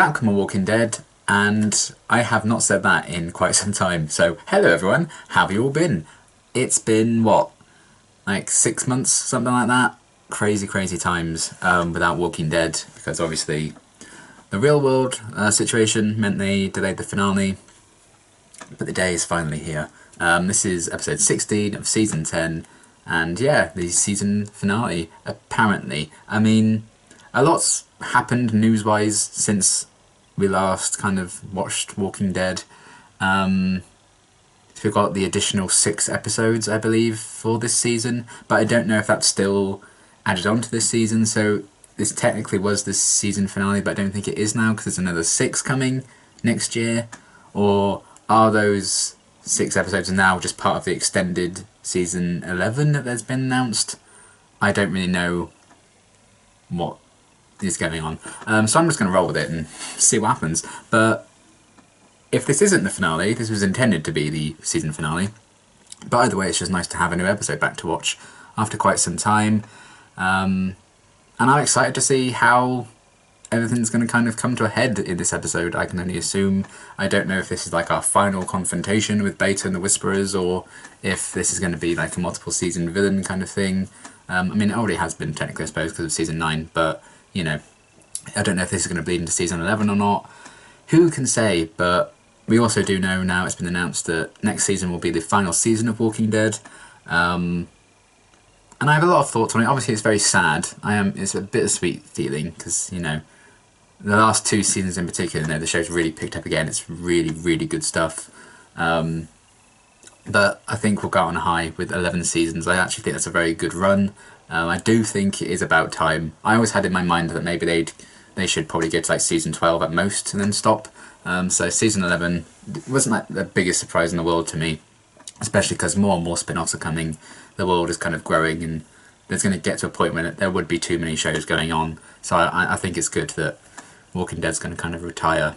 back with my Walking Dead, and I have not said that in quite some time. So, hello everyone, how have you all been? It's been, what, like 6 months, something like that? Crazy, crazy times without Walking Dead, because obviously the real world situation meant they delayed the finale, but the day is finally here. This is episode 16 of season 10, and yeah, the season finale, apparently. I mean, a lot's happened news-wise since we last kind of watched Walking Dead. We've got the additional 6 episodes, I believe, for this season, but I don't know if that's still added on to this season, so this technically was this season finale, but I don't think it is now, because there's another 6 coming next year. Or are those 6 episodes now just part of the extended season 11 that has been announced? I don't really know what is going on. So I'm just going to roll with it and see what happens. But if this isn't the finale, this was intended to be the season finale. But either way, it's just nice to have a new episode back to watch after quite some time. And I'm excited to see how everything's going to kind of come to a head in this episode. I can only assume. I don't know if this is like our final confrontation with Beta and the Whisperers, or if this is going to be like a multiple season villain kind of thing. I mean, it already has been technically, I suppose, because of season 9, but, you know, I don't know if this is going to bleed into season 11 or not. Who can say? But we also do know now, it's been announced that next season will be the final season of Walking Dead. And I have a lot of thoughts on it. Obviously, it's very sad. It's a bittersweet feeling, because, you know, the last 2 seasons in particular, you know, the show's really picked up again. It's really, really good stuff. But I think we'll go on a high with 11 seasons. I actually think that's a very good run. I do think it is about time. I always had in my mind that maybe they should probably get to like season 12 at most and then stop. So season 11 wasn't like the biggest surprise in the world to me, especially because more and more spin-offs are coming. The world is kind of growing, and there's going to get to a point when there would be too many shows going on. So I think it's good that Walking Dead's going to kind of retire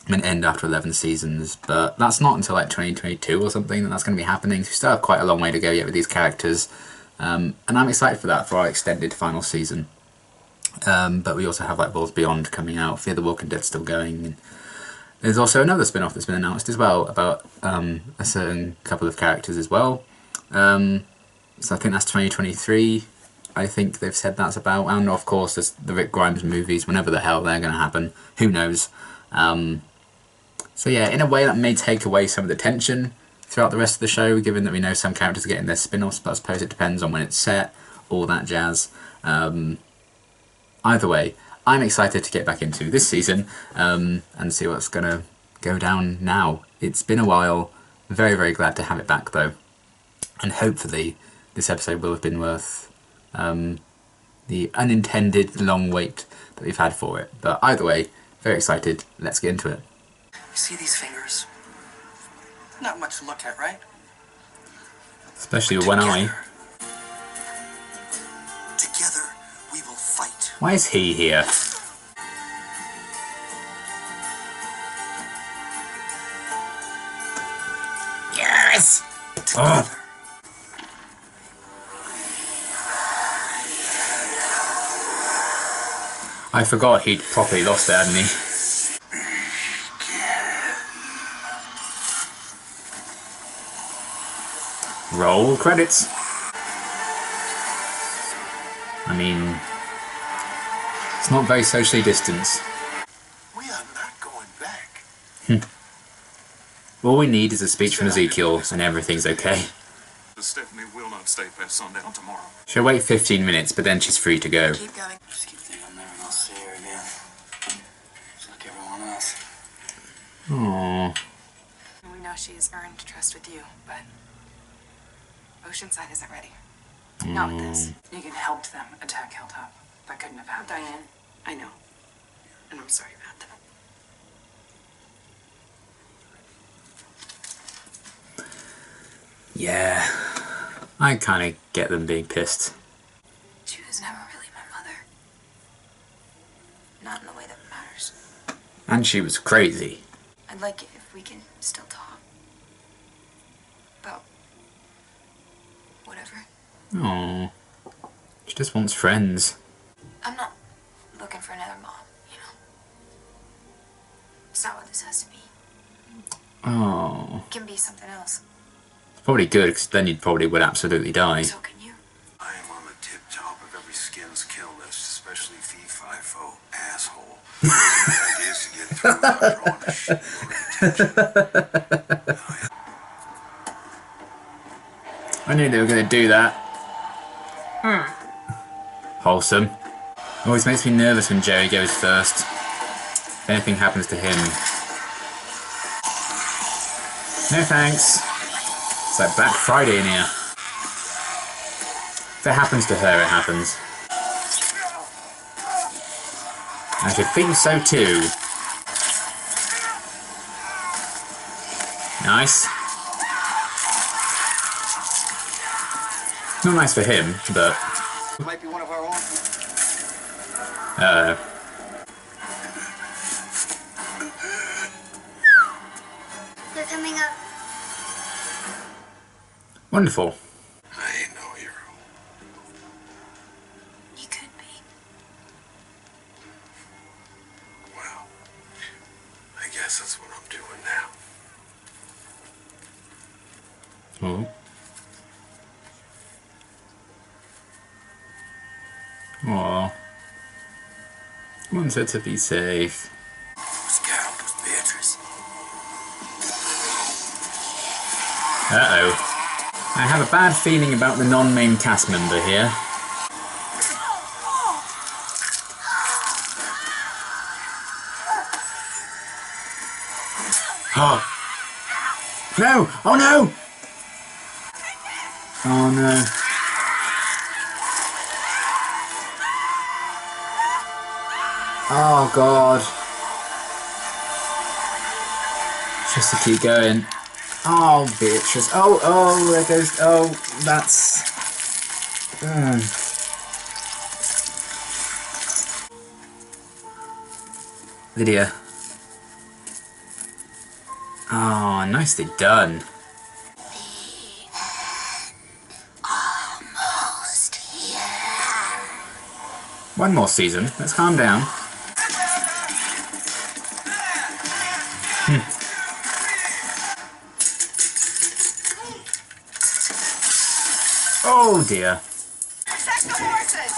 and end after 11 seasons, but that's not until like 2022 or something that's going to be happening. So we still have quite a long way to go yet with these characters, and I'm excited for that, for our extended final season. But we also have like Worlds Beyond coming out, Fear the Walking Dead still going, and there's also another spin-off that's been announced as well about a certain couple of characters as well. So I think that's 2023. I think they've said that's about, and of course there's the Rick Grimes movies, whenever the hell they're going to happen, who knows. So yeah, in a way that may take away some of the tension throughout the rest of the show, given that we know some characters are getting their spin-offs, but I suppose it depends on when it's set, all that jazz. Either way, I'm excited to get back into this season and see what's going to go down now. It's been a while, very, very glad to have it back though, and hopefully this episode will have been worth the unintended long wait that we've had for it. But either way, very excited, let's get into it. You see these fingers? Not much to look at, right? Especially with one eye. Together, we will fight. Why is he here? Yes! Oh. I forgot he'd properly lost it, hadn't he? Roll credits. I mean, it's not very socially distanced. We are not going back. All we need is a speech from Ezekiel and everything's okay. Stephanie will not stay past sundown tomorrow. She'll wait 15 minutes, but then she's free to go. Keep going. Just keep thinking I'm there and I'll see her again. Just like everyone else. Aww. We know she's earned trust with you, but Oceanside isn't ready. Not with this. You can help them attack Hilltop. That couldn't have happened. Diane, I know. And I'm sorry about that. Yeah, I kind of get them being pissed. She was never really my mother. Not in the way that matters. And she was crazy. I'd like it if we can still talk. About whatever. Aww. just wants friends. I'm not looking for another mom, you know. It's not what this has to be. Oh. It can be something else. It's probably good, because then you probably would absolutely die. So can you. I am on the tip top of every skins kill list, especially fee-fi-fo asshole. The idea is to get through without drawing a shitload of attention. I knew they were going to do that. Wholesome. Always makes me nervous when Jerry goes first. If anything happens to him. No thanks. It's like Black Friday in here. If it happens to her, it happens. I should think so too. Nice. Not nice for him, but... It might be one of our own. Uh-oh. They're coming up. Wonderful. I ain't no hero. You could be. Well, I guess that's what I'm doing now. Oh. Aww. Wants her to be safe. Who's Carol? Who's Beatrice? Uh-oh. I have a bad feeling about the non-main cast member here. Oh. No! Oh no! Oh no. Oh god. Just to keep going. Oh, Beatrice. Oh, oh, there goes. Oh, that's. Lydia. Oh, nicely done. Almost here. One more season. Let's calm down. Oh dear. Protect the horses!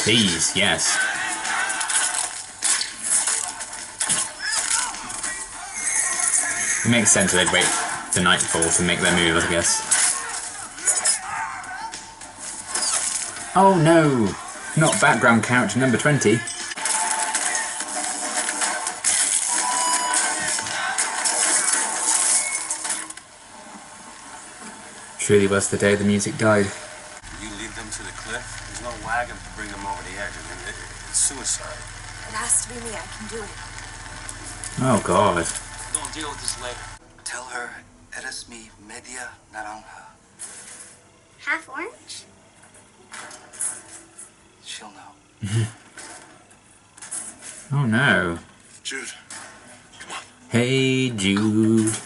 Please, yes. It makes sense that they'd wait for nightfall to make their move, I guess. Oh no! Not background character number 20. Truly was the day the music died. You lead them to the cliff? There's no wagon to bring them over the edge. I mean, it's suicide. It has to be me. I can do it. Oh god. We're gonna deal with this later. Tell her, eres mi media naranja. Half orange? She'll know. Oh no. Jude, come on. Hey Jude.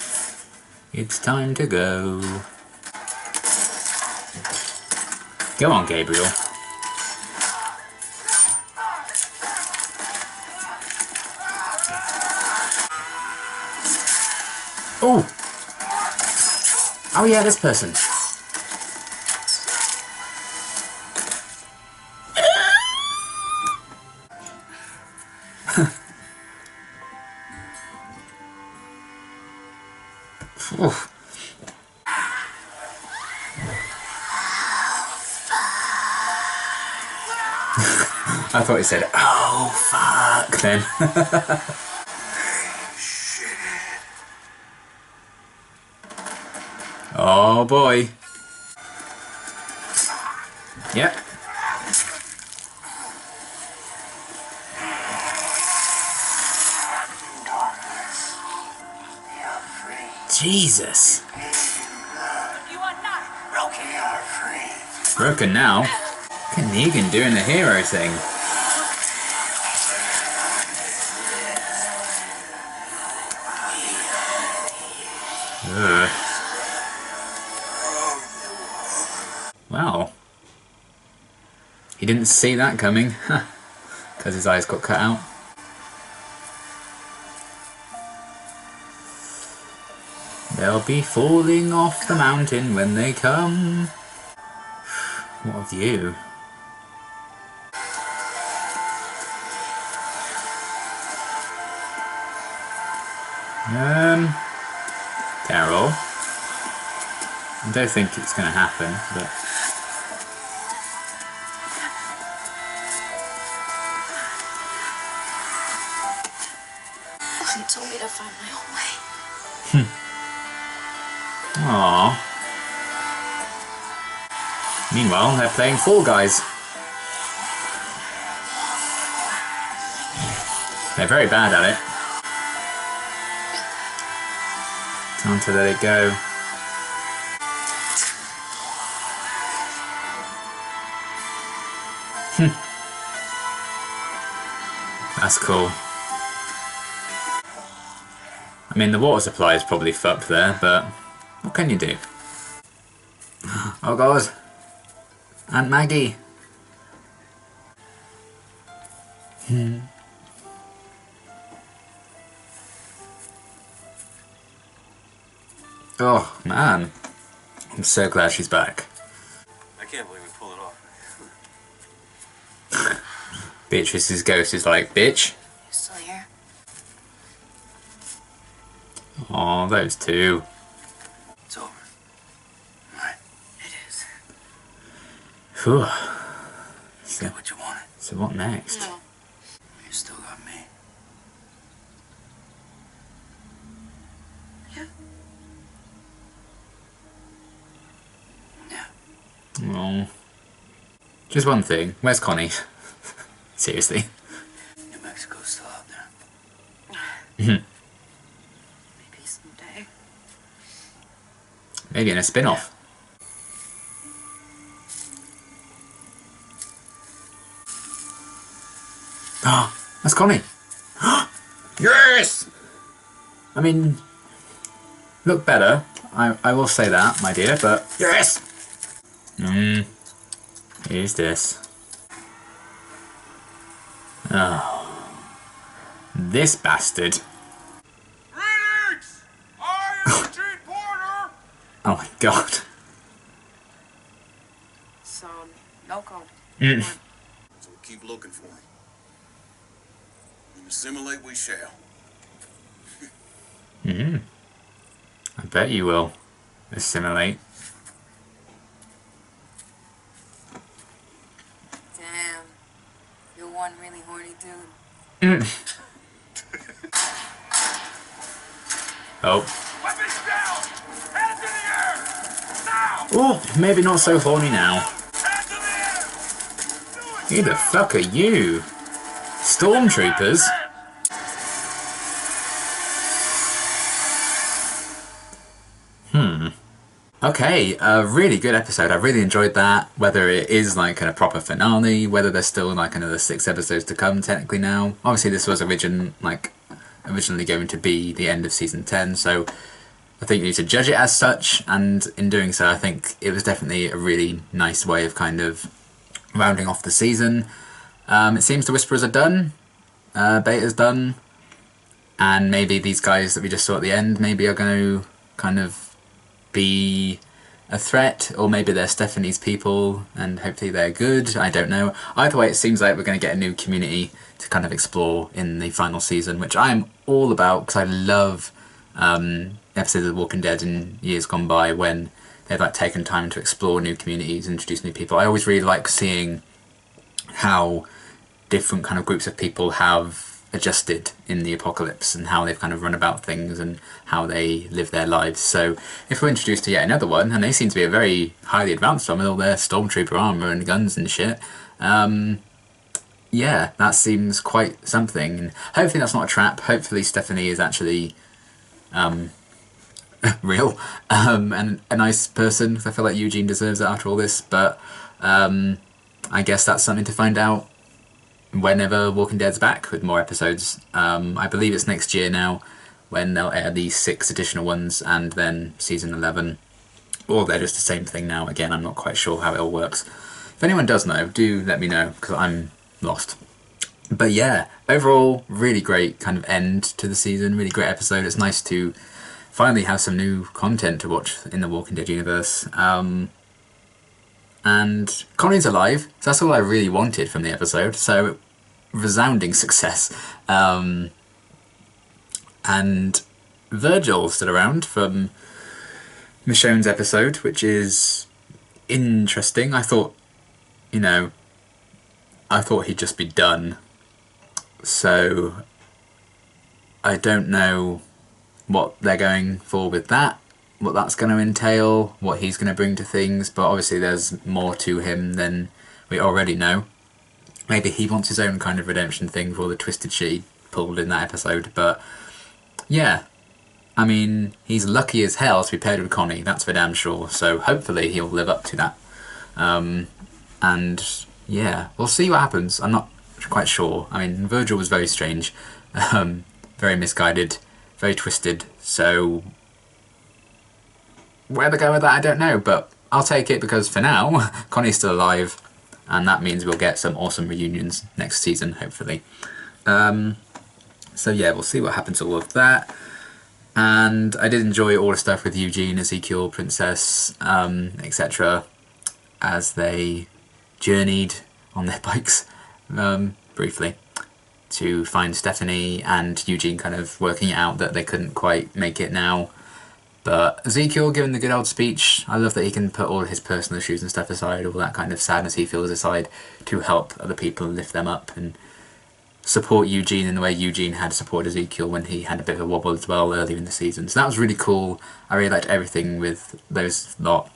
It's time to go. Go on, Gabriel. Oh! Oh yeah, this person. Oof. I thought he said, "Oh fuck," then. Shit. Oh boy. Yep. Jesus. You are not broken. Broken now. Look at Negan doing the hero thing. Ugh. Wow. He didn't see that coming. Because his eyes got cut out. They'll be falling off the mountain when they come. What a view. Carol. I don't think it's going to happen, but... He told me to find my own way. Aww. Meanwhile, they're playing Fall Guys. They're very bad at it. Time to let it go. That's cool. I mean, the water supply is probably fucked there, but what can you do? Oh god. Aunt Maggie. Oh man. I'm so glad she's back. I can't believe we pulled it off. Beatrice's ghost is like, bitch. You still here? Oh, those two. It's over. Right. It is. Whew. You So, got what you wanted. so what next? No. You still got me. Yeah. Yeah. Oh. Just one thing. Where's Connie? Seriously. New Mexico's still out there. Maybe someday. Maybe in a spin-off. Ah, that's Connie. Yes! I mean, look better. I will say that, my dear, but yes! Who's this? Oh. This bastard. Greetings! I am Eugene Porter! Oh my god. So, no code. Mm. So we'll keep looking for him. And assimilate we shall. I bet you will. Assimilate. Damn. You're one really horny dude. Oh. Weapons down! Hands in the air! Now! Oh, maybe not so horny now. Hands in the air! Do it! Who the fuck are you? Stormtroopers? Okay, a really good episode. I really enjoyed that. Whether it is like a proper finale, whether there's still like another 6 episodes to come technically now. Obviously this was originally going to be the end of season 10, so I think you need to judge it as such, and in doing so I think it was definitely a really nice way of kind of rounding off the season. It seems the Whisperers are done, Beta's done, and maybe these guys that we just saw at the end maybe are going to kind of be a threat, or maybe they're Stephanie's people and hopefully they're good. I don't know. Either way, it seems like we're going to get a new community to kind of explore in the final season, which I'm all about because I love episodes of The Walking Dead in years gone by when they've like taken time to explore new communities, introduce new people. I always really like seeing how different kind of groups of people have adjusted in the apocalypse and how they've kind of run about things and how they live their lives. So if we're introduced to yet another one, and they seem to be a very highly advanced one with all their stormtrooper armour and guns and shit, yeah, that seems quite something. And hopefully that's not a trap. Hopefully Stephanie is actually real and a nice person, because I feel like Eugene deserves it after all this. But I guess that's something to find out whenever Walking Dead's back with more episodes. I believe it's next year now when they'll air these 6 additional ones, and then season 11, or they're just the same thing now. Again, I'm not quite sure how it all works. If anyone does know, do let me know, because I'm lost. But yeah, overall really great kind of end to the season, really great episode. It's nice to finally have some new content to watch in the Walking Dead universe. And Connie's alive, so that's all I really wanted from the episode. So resounding success. And Virgil's still around from Michonne's episode, which is interesting. I thought he'd just be done. So I don't know what they're going for with that, what that's going to entail, what he's going to bring to things, but obviously there's more to him than we already know. Maybe he wants his own kind of redemption thing for all the twisted shit he pulled in that episode, but yeah, I mean, he's lucky as hell to be paired with Connie, that's for damn sure, so hopefully he'll live up to that. And yeah, we'll see what happens. I'm not quite sure. I mean, Virgil was very strange, very misguided, very twisted, so where they go with that I don't know, but I'll take it because for now Connie's still alive, and that means we'll get some awesome reunions next season, hopefully. So yeah, we'll see what happens to all of that. And I did enjoy all the stuff with Eugene, Ezekiel, Princess, etc. as they journeyed on their bikes, briefly, to find Stephanie, and Eugene kind of working it out that they couldn't quite make it now. But Ezekiel giving the good old speech, I love that he can put all his personal issues and stuff aside, all that kind of sadness he feels aside, to help other people and lift them up and support Eugene in the way Eugene had supported Ezekiel when he had a bit of a wobble as well earlier in the season. So that was really cool. I really liked everything with those lot.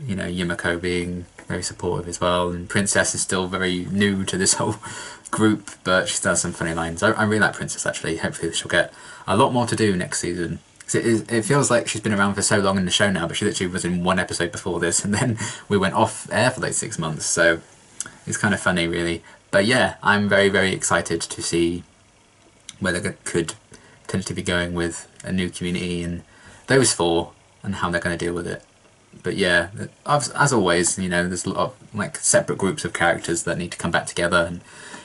Yumiko being very supportive as well, and Princess is still very new to this whole group, but she does some funny lines. I really like Princess, actually. Hopefully she'll get a lot more to do next season. It feels like she's been around for so long in the show now, but she literally was in one episode before this, and then we went off air for like 6 months, so it's kind of funny, really. But yeah, I'm very, very excited to see where they could potentially be going with a new community and those four and how they're going to deal with it. But yeah, as always, there's a lot of like separate groups of characters that need to come back together, and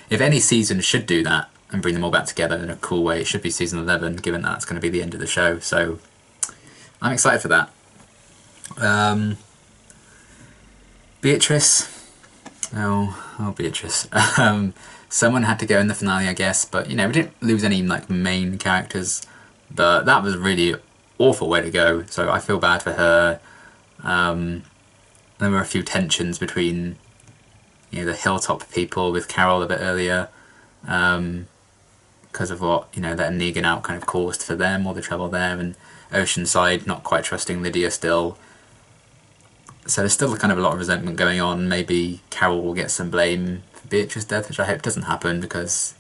if any season should do that and bring them all back together in a cool way, it should be season 11, given that that's going to be the end of the show. So I'm excited for that. Beatrice. Oh, Beatrice. Someone had to go in the finale, I guess, but we didn't lose any like main characters, but that was really awful way to go. So I feel bad for her. There were a few tensions between the Hilltop people with Carol a bit earlier, because of what letting Negan out kind of caused for them, all the trouble there, and Oceanside not quite trusting Lydia still. So there's still kind of a lot of resentment going on. Maybe Carol will get some blame for Beatrice's death, which I hope doesn't happen, because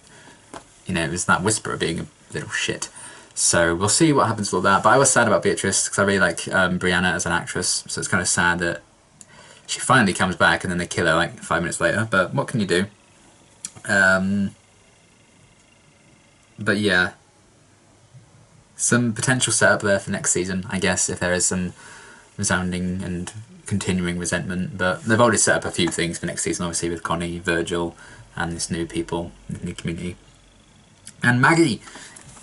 it was that Whisperer being a little shit. So we'll see what happens with all that. But I was sad about Beatrice because I really like Brianna as an actress. So it's kind of sad that she finally comes back and then they kill her like 5 minutes later. But what can you do? But yeah, some potential setup there for next season, I guess, if there is some resounding and continuing resentment. But they've already set up a few things for next season, obviously, with Connie, Virgil, and this new people, new community. And Maggie!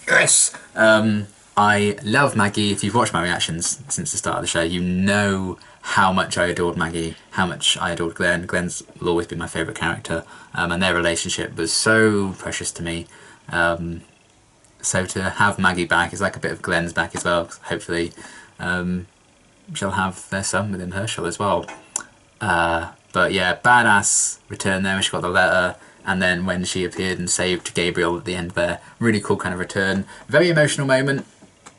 Yes! I love Maggie. If you've watched my reactions since the start of the show, you know how much I adored Maggie, how much I adored Glenn. Glenn's will always be my favourite character, and their relationship was so precious to me. So to have Maggie back is like a bit of Glenn's back as well. Hopefully she'll have their son within Herschel as well. But yeah, badass return there when she got the letter. And then when she appeared and saved Gabriel at the end there, really cool kind of return. Very emotional moment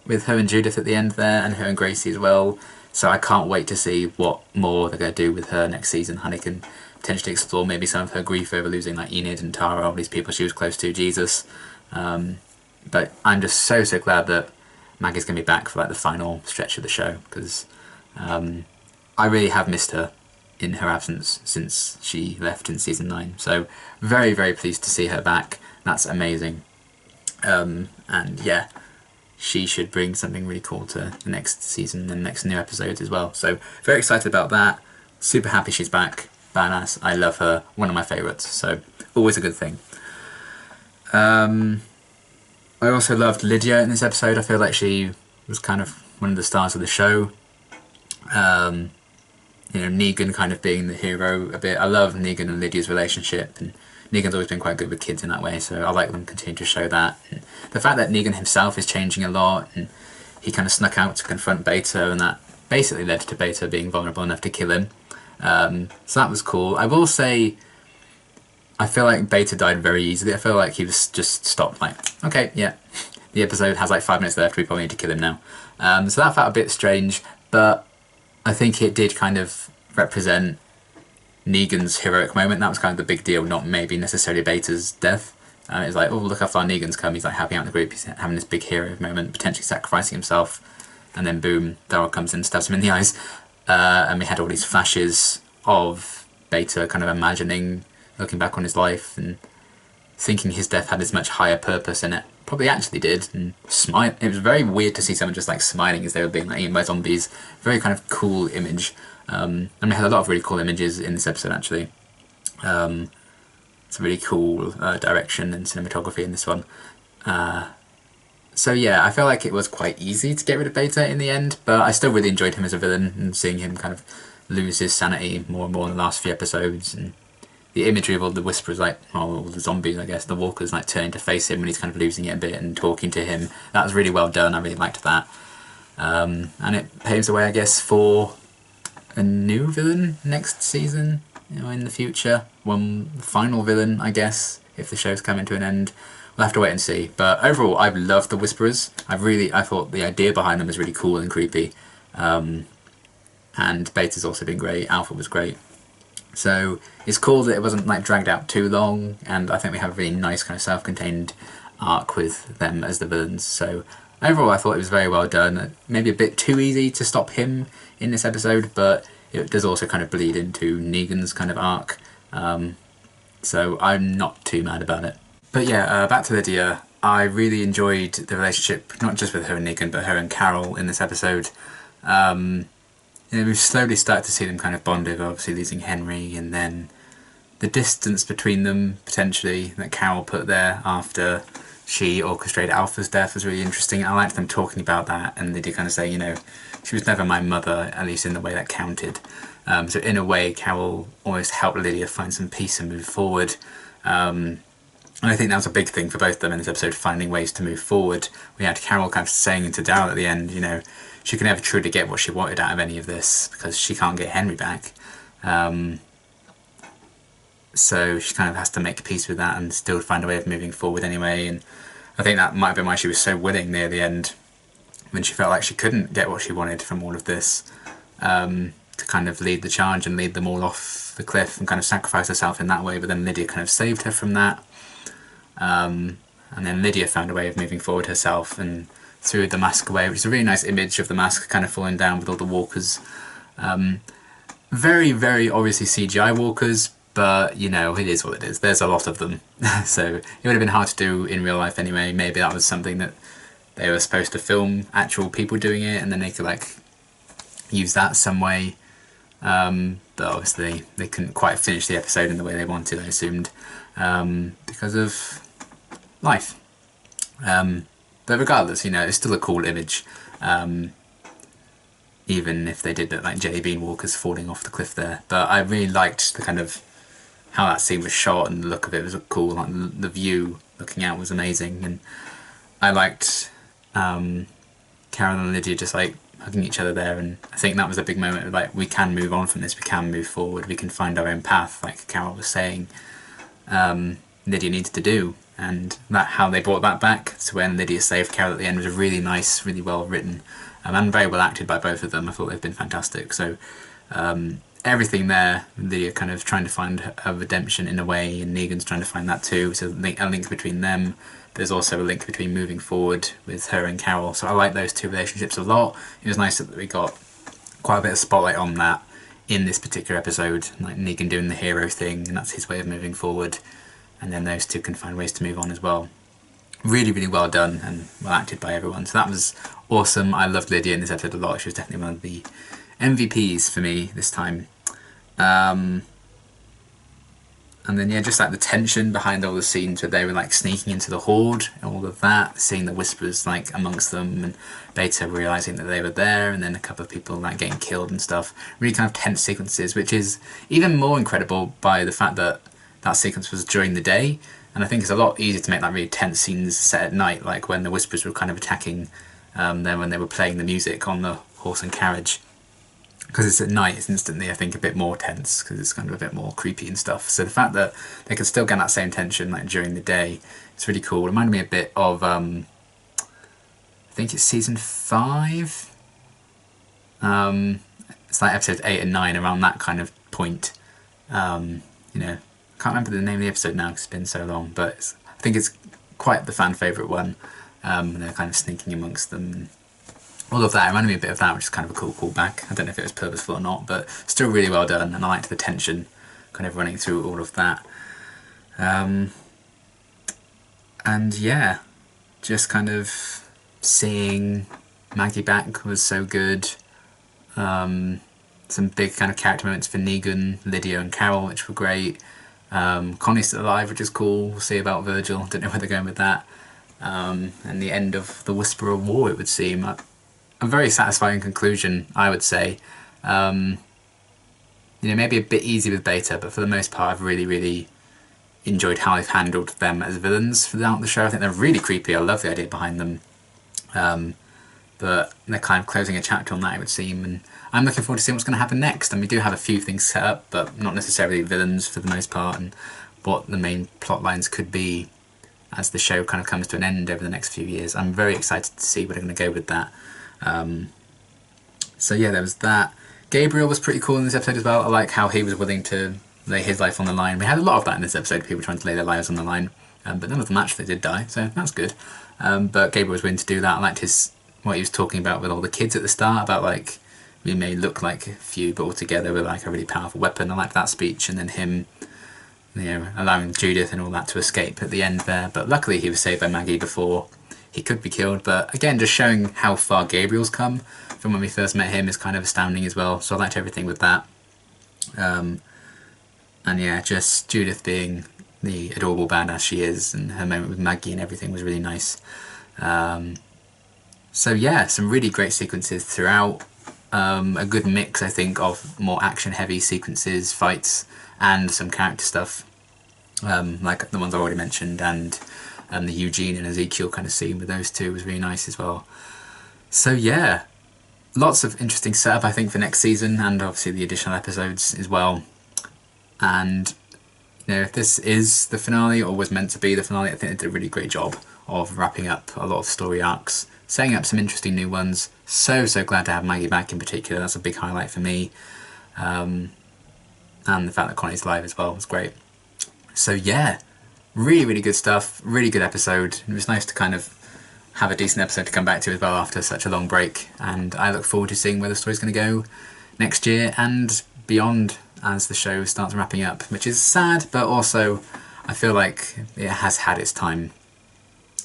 with her and Judith at the end there, and her and Gracie as well. So I can't wait to see what more they're going to do with her next season. How they can potentially explore maybe some of her grief over losing like Enid and Tara, all these people she was close to, Jesus. But I'm just so glad that Maggie's going to be back for like the final stretch of the show, because I really have missed her in her absence since she left in season 9. So very, very pleased to see her back. That's amazing. And yeah, she should bring something really cool to the next season and the next new episodes as well. So very excited about that. Super happy she's back. Badass. I love her. One of my favourites. So always a good thing. I also loved Lydia in this episode. I feel like she was kind of one of the stars of the show. Negan kind of being the hero a bit. I love Negan and Lydia's relationship, and Negan's always been quite good with kids in that way, so I like them continue to show that. And the fact that Negan himself is changing a lot, and he kind of snuck out to confront Beta, and that basically led to Beta being vulnerable enough to kill him. So that was cool. I will say, I feel like Beta died very easily. I feel like he was just stopped, like, okay, yeah, the episode has like 5 minutes left, we probably need to kill him now. So that felt a bit strange, but I think it did kind of represent Negan's heroic moment. That was kind of the big deal, not maybe necessarily Beta's death. It's like, oh, look how far Negan's come. He's like helping out the group. He's having this big hero moment, potentially sacrificing himself. And then boom, Daryl comes in and stabs him in the eyes. And we had all these flashes of Beta kind of imagining, looking back on his life and thinking his death had this much higher purpose in it. Probably actually did. And smile. It was very weird to see someone just like smiling as they were being like eaten by zombies. Very kind of cool image. And we had a lot of really cool images in this episode actually. It's a really cool direction and cinematography in this one. So yeah, I feel like it was quite easy to get rid of Beta in the end, but I still really enjoyed him as a villain and seeing him kind of lose his sanity more and more in the last few episodes, and the imagery of all the Whisperers, like, all the zombies, I guess, the walkers, like turning to face him when he's kind of losing it a bit and talking to him. That was really well done. I really liked that. And it paves the way, I guess, for a new villain next season, in the future. One final villain, I guess, if the show's coming to an end. We'll have to wait and see. But overall, I've loved the Whisperers. I thought the idea behind them was really cool and creepy. And Beta's also been great. Alpha was great. So it's cool that it wasn't like dragged out too long, and I think we have a really nice kind of self-contained arc with them as the villains. So overall, I thought it was very well done. Maybe a bit too easy to stop him in this episode, but it does also kind of bleed into Negan's kind of arc. So I'm not too mad about it. But yeah, back to Lydia. I really enjoyed the relationship, not just with her and Negan, but her and Carol in this episode. We've slowly started to see them kind of bond over, obviously losing Henry, and then the distance between them, potentially, that Carol put there after she orchestrated Alpha's death was really interesting. I liked them talking about that, and Lydia kind of saying, she was never my mother, at least in the way that counted. So in a way, Carol almost helped Lydia find some peace and move forward. And I think that was a big thing for both of them in this episode, finding ways to move forward. We had Carol kind of saying to Daryl at the end, she can never truly get what she wanted out of any of this because she can't get Henry back. So she kind of has to make peace with that and still find a way of moving forward anyway. And I think that might have been why she was so willing near the end, when she felt like she couldn't get what she wanted from all of this, to kind of lead the charge and lead them all off the cliff and kind of sacrifice herself in that way. But then Lydia kind of saved her from that. And then Lydia found a way of moving forward herself and threw the mask away, which is a really nice image of the mask kind of falling down with all the walkers. Very, very obviously CGI walkers, but it is what it is. There's a lot of them. So it would have been hard to do in real life anyway. Maybe that was something that they were supposed to film actual people doing it, and then they could use that some way. But obviously they couldn't quite finish the episode in the way they wanted, I assumed, because of life. But regardless, it's still a cool image, even if they did look like Jelly Bean walkers falling off the cliff there. But I really liked the kind of how that scene was shot, and the look of it was cool. Like the view looking out was amazing, and I liked Carol and Lydia just hugging each other there. And I think that was a big moment of we can move on from this, we can move forward, we can find our own path, like Carol was saying. Lydia needed to do. And how they brought that back to when Lydia saved Carol at the end was really nice, really well written, and very well acted by both of them. I thought they've been fantastic. So everything there, Lydia kind of trying to find a redemption in a way, and Negan's trying to find that too. So a link between them. There's also a link between moving forward with her and Carol. So I like those two relationships a lot. It was nice that we got quite a bit of spotlight on that in this particular episode, like Negan doing the hero thing, and that's his way of moving forward. And then those two can find ways to move on as well. Really, really well done and well acted by everyone. So that was awesome. I loved Lydia in this episode a lot. She was definitely one of the MVPs for me this time. And And then, yeah, just like the tension behind all the scenes where they were like sneaking into the horde and all of that, seeing the Whisperers like amongst them, and Beta realizing that they were there, and then a couple of people like getting killed and stuff. Really kind of tense sequences, which is even more incredible by the fact that that sequence was during the day. And I think it's a lot easier to make like really tense scenes set at night, like when the Whisperers were kind of attacking them when they were playing the music on the horse and carriage. Because it's at night, it's instantly, I think, a bit more tense, because it's kind of a bit more creepy and stuff. So the fact that they can still get that same tension like during the day, it's really cool. It reminded me a bit of, I think it's season 5. It's like episodes 8 and 9, around that kind of point. You know, I can't remember the name of the episode now because it's been so long, but I think it's quite the fan favourite one. And they're kind of sneaking amongst them. And all of that reminded me a bit of that, which is kind of a cool callback. I don't know if it was purposeful or not, but still really well done, and I liked the tension kind of running through all of that. And yeah, just kind of seeing Maggie back was so good. Some big kind of character moments for Negan, Lydia and Carol, which were great. Connie's still alive, which is cool. We'll see about Virgil, don't know where they're going with that. And the end of the Whisperer War, it would seem. A very satisfying conclusion, I would say. You know, maybe a bit easy with Beta, but for the most part I've really, really enjoyed how they've handled them as villains throughout the show. I think they're really creepy. I love the idea behind them. But they're kind of closing a chapter on that, it would seem, and I'm looking forward to seeing what's going to happen next. And we do have a few things set up, but not necessarily villains for the most part, and what the main plot lines could be as the show kind of comes to an end over the next few years. I'm very excited to see where they're going to go with that. So yeah, there was that. Gabriel was pretty cool in this episode as well. I like how he was willing to lay his life on the line. We had a lot of that in this episode, people trying to lay their lives on the line, but none of them actually did die, so that's good. But Gabriel was willing to do that. I liked what he was talking about with all the kids at the start, about like, we may look like a few, but altogether we're like a really powerful weapon. I liked that speech, and then him, you know, allowing Judith and all that to escape at the end there. But luckily he was saved by Maggie before he could be killed. But again, just showing how far Gabriel's come from when we first met him is kind of astounding as well. So I liked everything with that. And yeah, just Judith being the adorable badass she is, and her moment with Maggie and everything was really nice. So yeah, some really great sequences throughout. A good mix, I think, of more action-heavy sequences, fights, and some character stuff, like the ones I already mentioned, and the Eugene and Ezekiel kind of scene with those two was really nice as well. So yeah, lots of interesting setup, I think, for next season, and obviously the additional episodes as well. And you know, if this is the finale, or was meant to be the finale, I think they did a really great job of wrapping up a lot of story arcs, setting up some interesting new ones. So glad to have Maggie back in particular. That's a big highlight for me. And the fact that Connie's alive as well was great. So yeah, really good stuff, really good episode. It was nice to kind of have a decent episode to come back to as well after such a long break, and I look forward to seeing where the story's going to go next year and beyond as the show starts wrapping up, which is sad, but also I feel like it has had its time.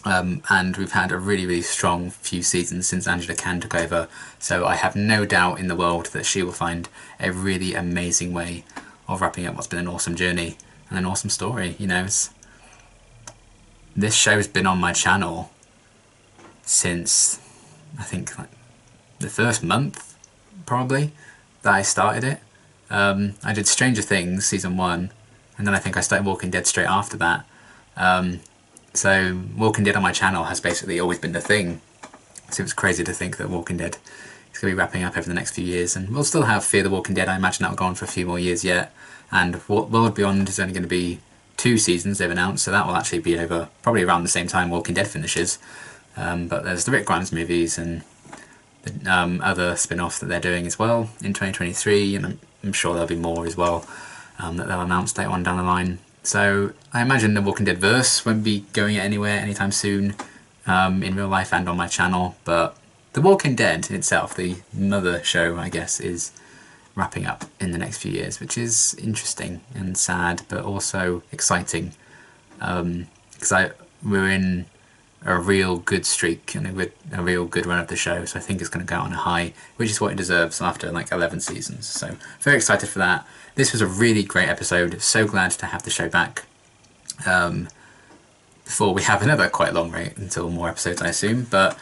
And we've had a really strong few seasons since Angela Kang took over, so I have no doubt in the world that she will find a really amazing way of wrapping up what's been an awesome journey and an awesome story. You know, this show's been on my channel since I think like the first month probably that I started it. I did Stranger Things season 1, and then I think I started Walking Dead straight after that. So Walking Dead on my channel has basically always been the thing. So it's crazy to think that Walking Dead is going to be wrapping up over the next few years, and we'll still have Fear the Walking Dead. I imagine that'll go on for a few more years yet, and World Beyond is only going to be 2 seasons they've announced, so that will actually be over probably around the same time Walking Dead finishes. But there's the Rick Grimes movies and the other spin-offs that they're doing as well in 2023, and I'm sure there'll be more as well that they'll announce later on down the line. So I imagine the Walking Dead verse won't be going anywhere anytime soon, in real life and on my channel, but The Walking Dead itself, the mother show, I guess, is wrapping up in the next few years, which is interesting and sad, but also exciting, because we're in a real good streak and a real good run of the show. So I think it's going to go out on a high, which is what it deserves after like 11 seasons. So very excited for that. This was a really great episode. So glad to have the show back. Before we have another quite long wait until more episodes, I assume. But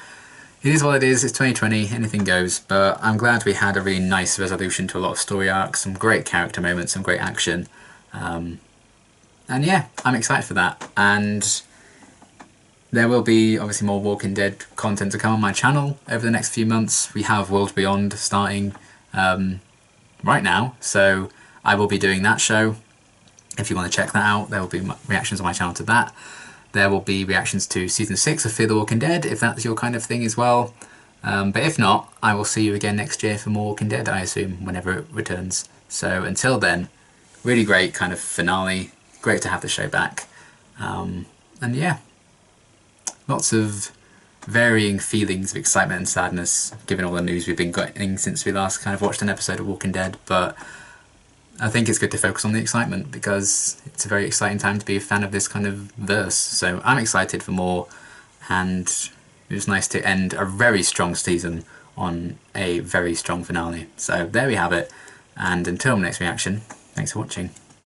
it is what it is. It's 2020. Anything goes. But I'm glad we had a really nice resolution to a lot of story arcs, some great character moments, some great action. And yeah, I'm excited for that. And there will be obviously more Walking Dead content to come on my channel over the next few months. We have World Beyond starting right now, so I will be doing that show. If you want to check that out, there will be reactions on my channel to that. There will be reactions to Season 6 of Fear the Walking Dead, if that's your kind of thing as well. But if not, I will see you again next year for more Walking Dead, I assume, whenever it returns. So until then, really great kind of finale. Great to have the show back. And yeah, lots of varying feelings of excitement and sadness given all the news we've been getting since we last kind of watched an episode of Walking Dead, but I think it's good to focus on the excitement because it's a very exciting time to be a fan of this kind of verse. So I'm excited for more, and it was nice to end a very strong season on a very strong finale. So there we have it, and until next reaction, thanks for watching.